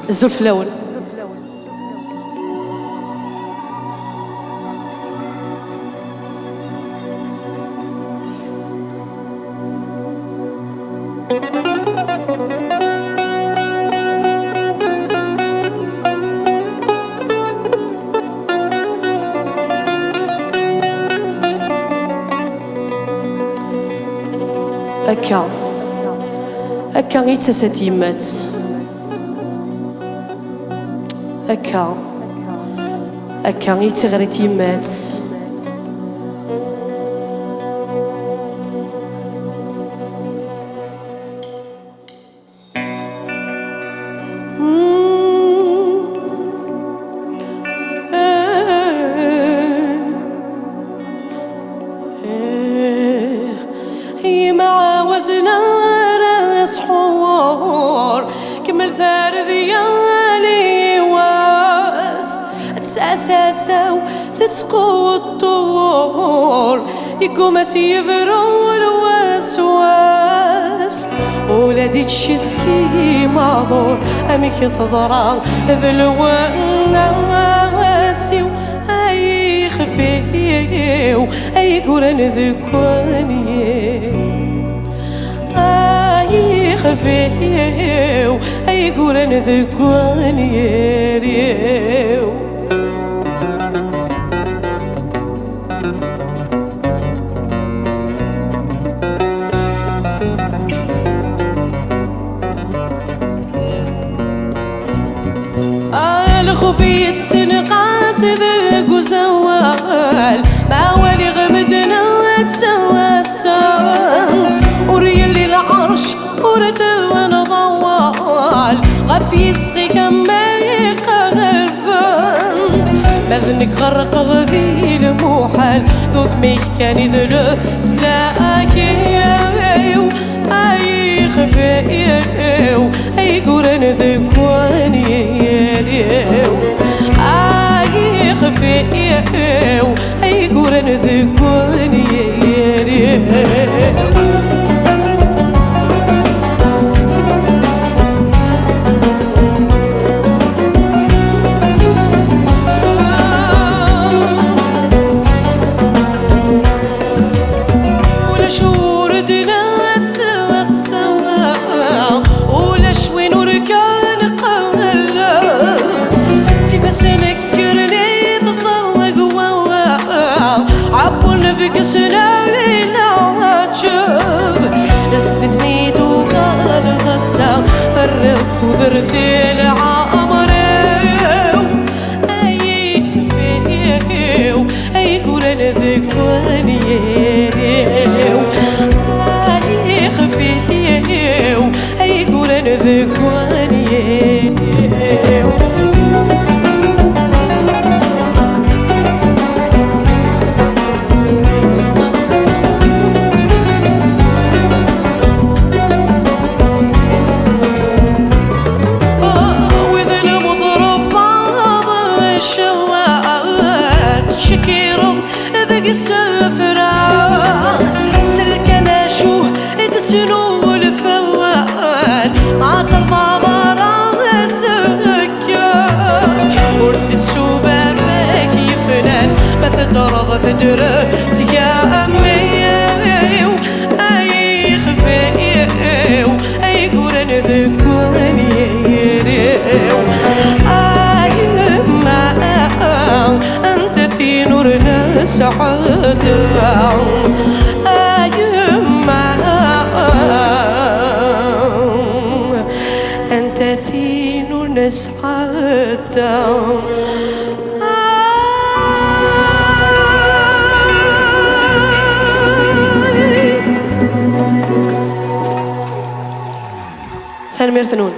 الزلف لون هكا غير تسات يمات هكا غير تغريت يمات مع وزنا راس حور كمل ثار ذيالي واس تساثاساو تسقو الطور يقوم سيفرو الوسواس ولادي تشتكي ماضور امك تضرع ذلو الناسي اي خفيو اي قرن ذكواني خفيو اي قرن ذكواني ريو الخفي تسنقاس ذاك وزوال ما ولي غمدنا وتسواسان وريلي العرش ورد ونضوال غفي يسقي كمال قلفان مذنك غرق غذي المحال ذو ذميك كان يذل سلاكيو اي خفيو اي قرن ذكواني اي خفيو اي قرن ذكواني فرغت وذرتي العمر اي خفيو اي قرن ذكواني اي خفيو اي قرن ذكواني السفرة سلكنا شو تسنو الفوال ما صار ضمرا سكان ورثت سوبر باكي فنان ما تدرض ثدره ثيامي اي خفيو اي قرن ذكواني اي ما انت في نورنا سعادة أيما أنت ثين نسعادة ثاني مرثنون